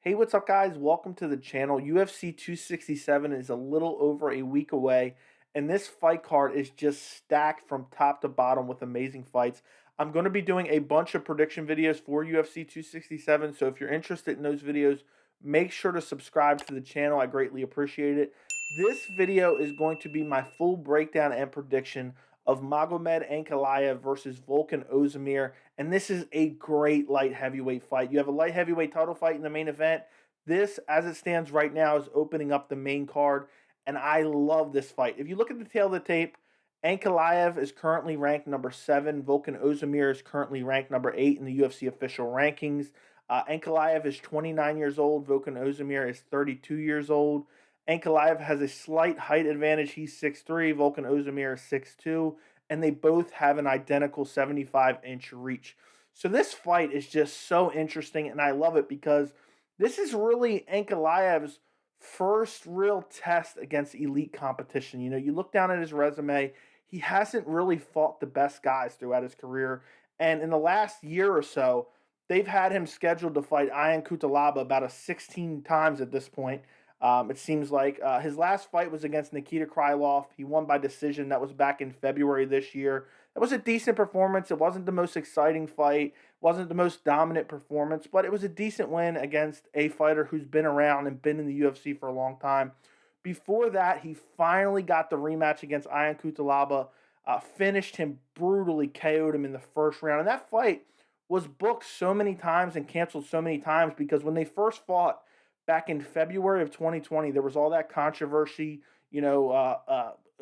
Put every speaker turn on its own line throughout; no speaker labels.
Hey, what's up, guys? Welcome to the channel. UFC 267 is a little over a week away, and this fight card is just stacked from top to bottom with amazing fights. I'm going to be doing a bunch of prediction videos for UFC 267, so if you're interested in those videos, make sure to subscribe to the channel. I greatly appreciate it. This video is going to be my full breakdown and prediction of Magomed Ankalaev versus Volkan Oezdemir, and this is a great light heavyweight fight. You have a light heavyweight title fight in the main event. This, as it stands right now, is opening up the main card, and I love this fight. If you look at the tail of the tape, Ankalaev is currently ranked number 7. Volkan Oezdemir is currently ranked number 8 in the UFC official rankings. Ankalaev is 29 years old. Volkan Oezdemir is 32 years old. Ankalaev has a slight height advantage. He's 6'3". Volkan Oezdemir is 6'2", and they both have an identical 75-inch reach. So this fight is just so interesting, and I love it because this is really Ankalaev's first real test against elite competition. You know, you look down at his resume, he hasn't really fought the best guys throughout his career, and in the last year or so, they've had him scheduled to fight Ian Cutelaba about 16 times at this point. It seems like his last fight was against Nikita Krylov. He won by decision. That was back in February this year. It was a decent performance. It wasn't the most exciting fight, wasn't the most dominant performance, but it was a decent win against a fighter who's been around and been in the UFC for a long time. Before that, he finally got the rematch against Ian Cutelaba, finished him brutally, KO'd him in the first round. And that fight was booked so many times and canceled so many times because when they first fought, back in February of 2020, there was all that controversy. Ian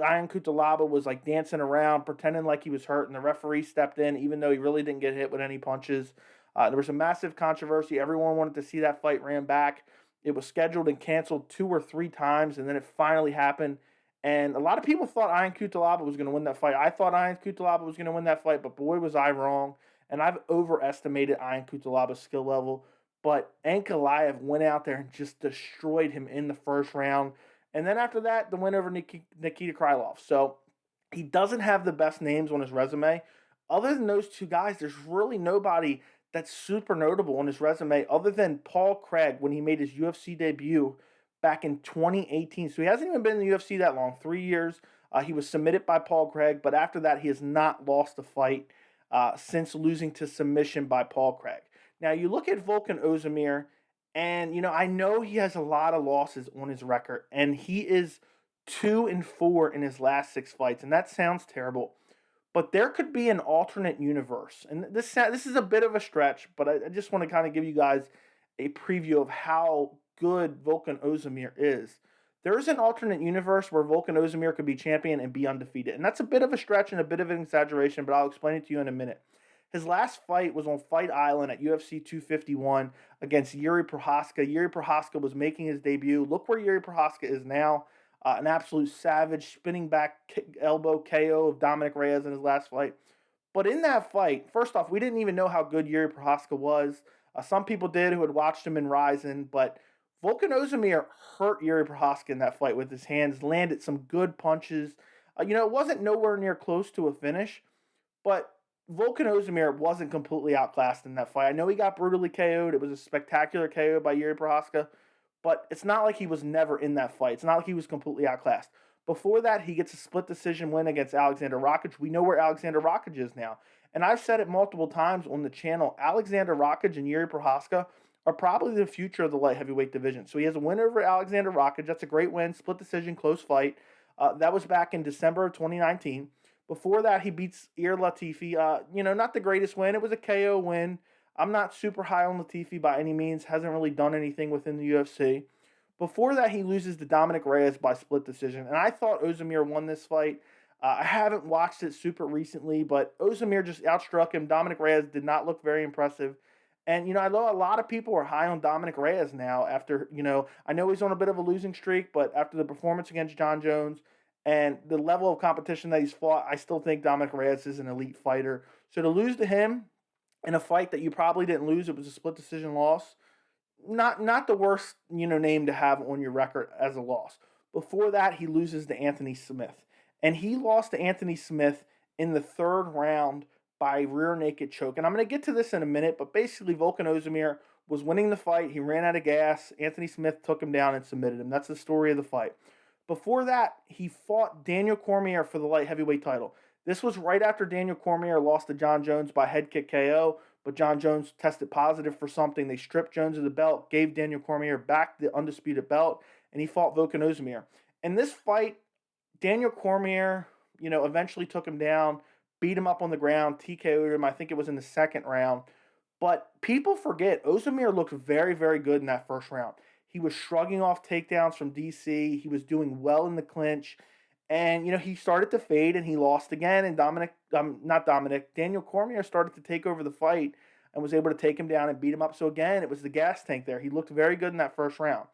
Cutelaba was like dancing around, pretending like he was hurt, and the referee stepped in, even though he really didn't get hit with any punches. There was a massive controversy. Everyone wanted to see that fight ran back. It was scheduled and canceled 2 or 3 times, and then it finally happened. And a lot of people thought Ian Cutelaba was going to win that fight. I thought Ian Cutelaba was going to win that fight, but boy, was I wrong. And I've overestimated Ian Cutelaba's skill level. But Ankalaev went out there and just destroyed him in the first round. And then after that, the win over Nikita Krylov. So he doesn't have the best names on his resume. Other than those two guys, there's really nobody that's super notable on his resume other than Paul Craig when he made his UFC debut back in 2018. So he hasn't even been in the UFC that long, 3 years. He was submitted by Paul Craig, but after that, he has not lost a fight since losing to submission by Paul Craig. Now, you look at Volkan Oezdemir, and, I know he has a lot of losses on his record, and he is 2-4 in his last 6 fights, and that sounds terrible. But there could be an alternate universe, and this is a bit of a stretch, but I just want to kind of give you guys a preview of how good Volkan Oezdemir is. There is an alternate universe where Volkan Oezdemir could be champion and be undefeated, and that's a bit of a stretch and a bit of an exaggeration, but I'll explain it to you in a minute. His last fight was on Fight Island at UFC 251 against Yuri Prochazka. Yuri Prochazka was making his debut. Look where Yuri Prochazka is now. An absolute savage, spinning back elbow KO of Dominic Reyes in his last fight. But in that fight, first off, we didn't even know how good Yuri Prochazka was. Some people did who had watched him in Ryzen, but Volkan Oezdemir hurt Yuri Prochazka in that fight with his hands, landed some good punches. It wasn't nowhere near close to a finish, but Volkan Oezdemir wasn't completely outclassed in that fight. I know he got brutally KO'd. It was a spectacular KO by Yuri Prochazka, but it's not like he was never in that fight. It's not like he was completely outclassed. Before that, he gets a split decision win against Alexander Rakic. We know where Alexander Rakic is now. And I've said it multiple times on the channel, Alexander Rakic and Yuri Prochazka are probably the future of the light heavyweight division. So he has a win over Alexander Rakic. That's a great win, split decision, close fight. That was back in December of 2019. Before that, he beats Ilir Latifi. Not the greatest win. It was a KO win. I'm not super high on Latifi by any means. Hasn't really done anything within the UFC. Before that, he loses to Dominic Reyes by split decision. And I thought Oezdemir won this fight. I haven't watched it super recently, but Oezdemir just outstruck him. Dominic Reyes did not look very impressive. And, I know a lot of people are high on Dominic Reyes now after, I know he's on a bit of a losing streak, but after the performance against John Jones and the level of competition that he's fought, I still think Dominic Reyes is an elite fighter. So to lose to him in a fight that you probably didn't lose, it was a split decision loss, not the worst, name to have on your record as a loss. Before that, he loses to Anthony Smith. And he lost to Anthony Smith in the third round by rear naked choke. And I'm going to get to this in a minute, but basically Volkan Oezdemir was winning the fight. He ran out of gas. Anthony Smith took him down and submitted him. That's the story of the fight. Before that, he fought Daniel Cormier for the light heavyweight title. This was right after Daniel Cormier lost to John Jones by head kick KO, but John Jones tested positive for something. They stripped Jones of the belt, gave Daniel Cormier back the undisputed belt, and he fought Volkan Oezdemir. In this fight, Daniel Cormier, eventually took him down, beat him up on the ground, TKO'd him. I think it was in the second round. But people forget, Oezdemir looked very, very good in that first round. He was shrugging off takedowns from DC. He was doing well in the clinch. And, he started to fade and he lost again. And Daniel Cormier started to take over the fight and was able to take him down and beat him up. So again, it was the gas tank there. He looked very good in that first round.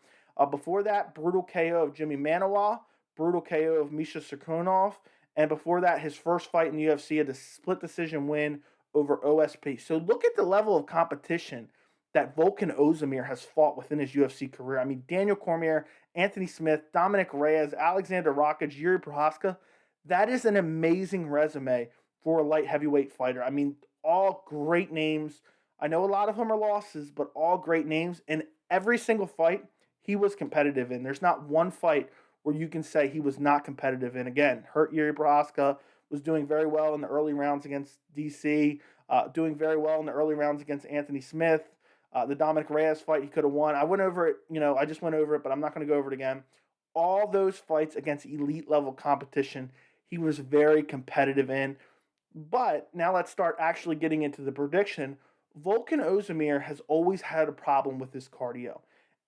Before that, brutal KO of Jimmy Manuwa, brutal KO of Misha Cirkunov. And before that, his first fight in the UFC had a split decision win over OSP. So look at the level of competition that Volkan Oezdemir has fought within his UFC career. I mean, Daniel Cormier, Anthony Smith, Dominic Reyes, Alexander Rakic, Yuri Prochazka. That is an amazing resume for a light heavyweight fighter. I mean, all great names. I know a lot of them are losses, but all great names. And every single fight he was competitive in. There's not one fight where you can say he was not competitive in. Again, hurt Yuri Prochazka, was doing very well in the early rounds against DC, doing very well in the early rounds against Anthony Smith. The Dominic Reyes fight, he could have won. I went over it, I just went over it, but I'm not going to go over it again. All those fights against elite level competition, he was very competitive in. But now let's start actually getting into the prediction. Volkan Oezdemir has always had a problem with his cardio.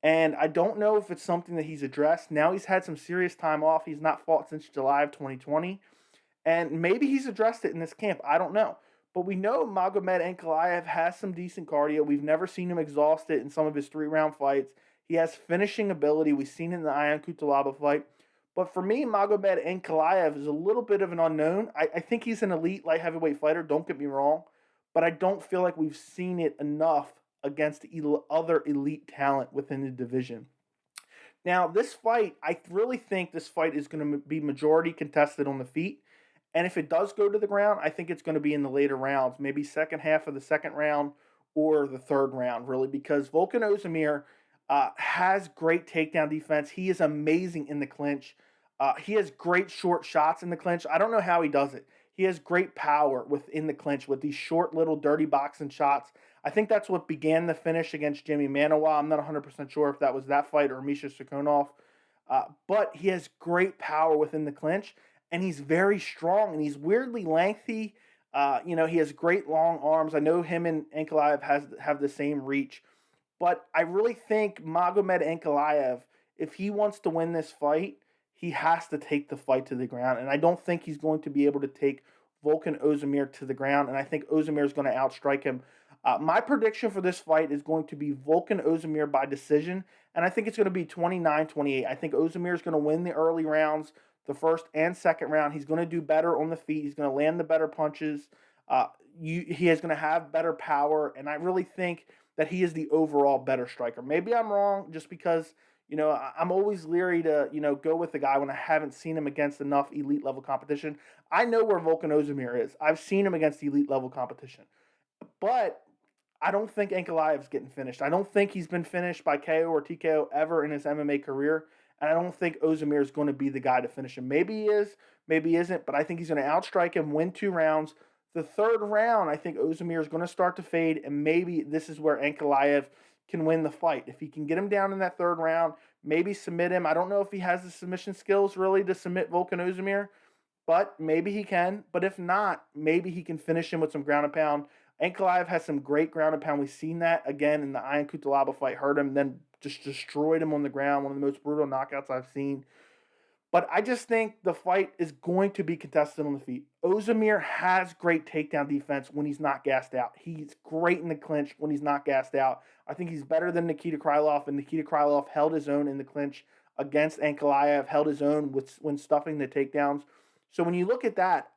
And I don't know if it's something that he's addressed. Now he's had some serious time off. He's not fought since July of 2020. And maybe he's addressed it in this camp. I don't know. But we know Magomed Ankalaev has some decent cardio. We've never seen him exhausted in some of his 3-round fights. He has finishing ability. We've seen it in the Ion Cutelaba fight. But for me, Magomed Ankalaev is a little bit of an unknown. I think he's an elite light heavyweight fighter, don't get me wrong. But I don't feel like we've seen it enough against other elite talent within the division. Now, this fight, I really think this fight is going to be majority contested on the feet. And if it does go to the ground, I think it's going to be in the later rounds, maybe second half of the second round or the third round, really, because Volkan Oezdemir has great takedown defense. He is amazing in the clinch. He has great short shots in the clinch. I don't know how he does it. He has great power within the clinch with these short little dirty boxing shots. I think that's what began the finish against Jimmy Manuwa. I'm not 100% sure if that was that fight or Misha Cirkunov. But he has great power within the clinch, and he's very strong, and he's weirdly lengthy. He has great long arms. I know him and Ankalaev have the same reach. But I really think Magomed Ankalaev, if he wants to win this fight, he has to take the fight to the ground. And I don't think he's going to be able to take Volkan Oezdemir to the ground. And I think Oezdemir is going to outstrike him. My prediction for this fight is going to be Volkan Oezdemir by decision. And I think it's going to be 29-28. I think Oezdemir is going to win the early rounds, the first and second round. He's going to do better on the feet. He's going to land the better punches. He is going to have better power. And I really think that he is the overall better striker. Maybe I'm wrong just because, I'm always leery to, go with the guy when I haven't seen him against enough elite level competition. I know where Volkan Oezdemir is. I've seen him against elite level competition. But I don't think Ankalaev's getting finished. I don't think he's been finished by KO or TKO ever in his MMA career. And I don't think Oezdemir is going to be the guy to finish him. Maybe he is, maybe he isn't, but I think he's going to outstrike him, win 2 rounds. The third round, I think Oezdemir is going to start to fade, and maybe this is where Ankalaev can win the fight. If he can get him down in that third round, maybe submit him. I don't know if he has the submission skills really to submit Volkan Oezdemir, but maybe he can. But if not, maybe he can finish him with some ground and pound. Ankalaev has some great ground and pound. We've seen that again in the Ion Cutelaba fight. Hurt him, then just destroyed him on the ground. One of the most brutal knockouts I've seen. But I just think the fight is going to be contested on the feet. Oezdemir has great takedown defense when he's not gassed out. He's great in the clinch when he's not gassed out. I think he's better than Nikita Krylov, and Nikita Krylov held his own in the clinch against Ankalaev, held his own when stuffing the takedowns. So when you look at that,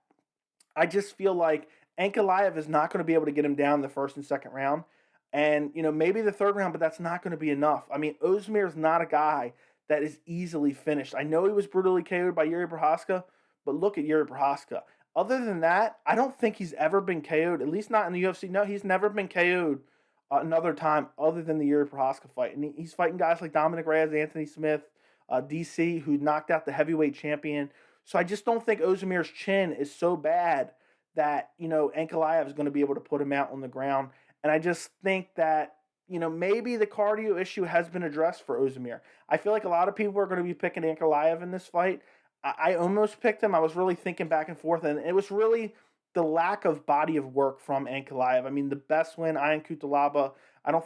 I just feel like Ankalaev is not going to be able to get him down in the first and second round. And, maybe the third round, but that's not going to be enough. I mean, Oezdemir is not a guy that is easily finished. I know he was brutally KO'd by Yuri Prochazka, but look at Yuri Prochazka. Other than that, I don't think he's ever been KO'd, at least not in the UFC. No, he's never been KO'd another time other than the Yuri Prohaska fight. And he's fighting guys like Dominic Reyes, Anthony Smith, DC, who knocked out the heavyweight champion. So I just don't think Oezdemir's chin is so bad that, Ankalaev is going to be able to put him out on the ground. And I just think that, maybe the cardio issue has been addressed for Oezdemir. I feel like a lot of people are going to be picking Ankalaev in this fight. I almost picked him. I was really thinking back and forth, and it was really the lack of body of work from Ankalaev. I mean, the best win, Ion Cutelaba. I don't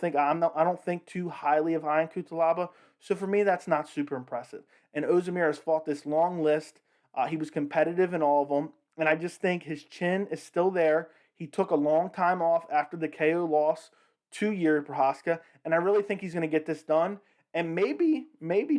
think too highly of Ion Cutelaba. So for me, that's not super impressive. And Oezdemir has fought this long list. He was competitive in all of them, and I just think his chin is still there. He took a long time off after the KO loss to Yuri Prohaska, and I really think he's going to get this done. And maybe,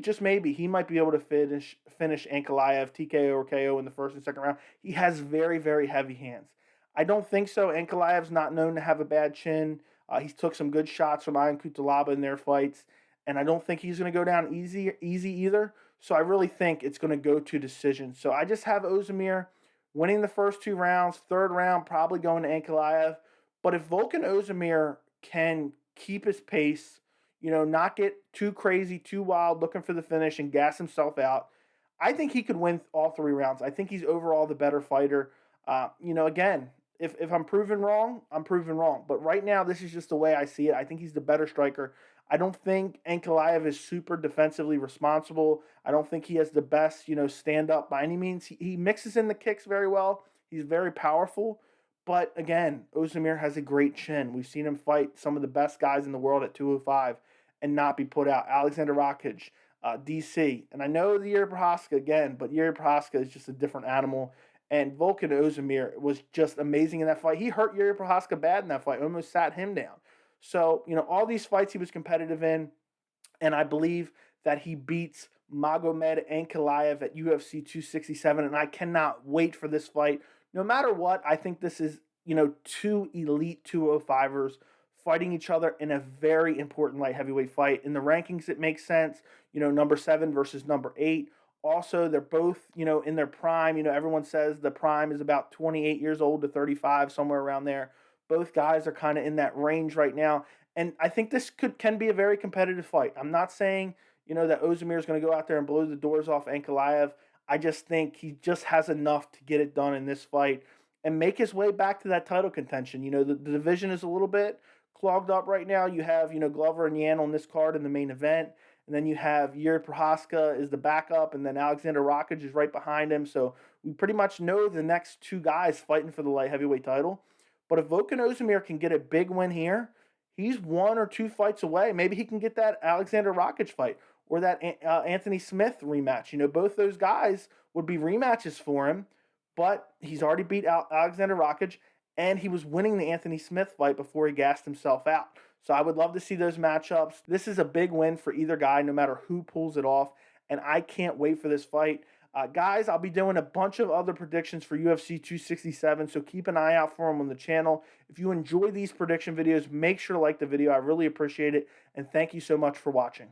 just maybe, he might be able to finish Ankalaev TKO or KO in the first and second round. He has very, very heavy hands. I don't think so. Ankalaev's not known to have a bad chin. He took some good shots from Ion Cutelaba in their fights, and I don't think he's going to go down easy either. So I really think it's going to go to decision. So I just have Oezdemir winning the first 2 rounds, third round probably going to Ankalaev. But if Volkan Oezdemir can keep his pace, not get too crazy, too wild, looking for the finish and gas himself out, I think he could win all 3 rounds. I think he's overall the better fighter. Again, if I'm proven wrong, I'm proven wrong. But right now, this is just the way I see it. I think he's the better striker. I don't think Ankalaev is super defensively responsible. I don't think he has the best, stand up by any means. He mixes in the kicks very well. He's very powerful. But again, Oezdemir has a great chin. We've seen him fight some of the best guys in the world at 205 and not be put out. Alexander Rakic, DC. And I know the Yuri Prohaska again, but Yuri Prohaska is just a different animal. And Volkan Oezdemir was just amazing in that fight. He hurt Yuri Prohaska bad in that fight, almost sat him down. So, all these fights he was competitive in, and I believe that he beats Magomed Ankalaev at UFC 267, and I cannot wait for this fight. No matter what, I think this is, two elite 205ers fighting each other in a very important light heavyweight fight. In the rankings, it makes sense, number 7 versus number 8. Also, they're both, in their prime. Everyone says the prime is about 28 years old to 35, somewhere around there. Both guys are kind of in that range right now. And I think this can be a very competitive fight. I'm not saying, that Oezdemir is going to go out there and blow the doors off Ankalaev. I just think he just has enough to get it done in this fight and make his way back to that title contention. The division is a little bit clogged up right now. You have, Glover and Yan on this card in the main event. And then you have Yuri Prohaska is the backup, and then Alexander Rakic is right behind him. So we pretty much know the next 2 guys fighting for the light heavyweight title. But if Volkan Oezdemir can get a big win here, he's 1 or 2 fights away. Maybe he can get that Alexander Rakic fight or that Anthony Smith rematch. Both those guys would be rematches for him, but he's already beat Alexander Rakic, and he was winning the Anthony Smith fight before he gassed himself out. So I would love to see those matchups. This is a big win for either guy, no matter who pulls it off, and I can't wait for this fight. Guys, I'll be doing a bunch of other predictions for UFC 267, so keep an eye out for them on the channel. If you enjoy these prediction videos, make sure to like the video. I really appreciate it, and thank you so much for watching.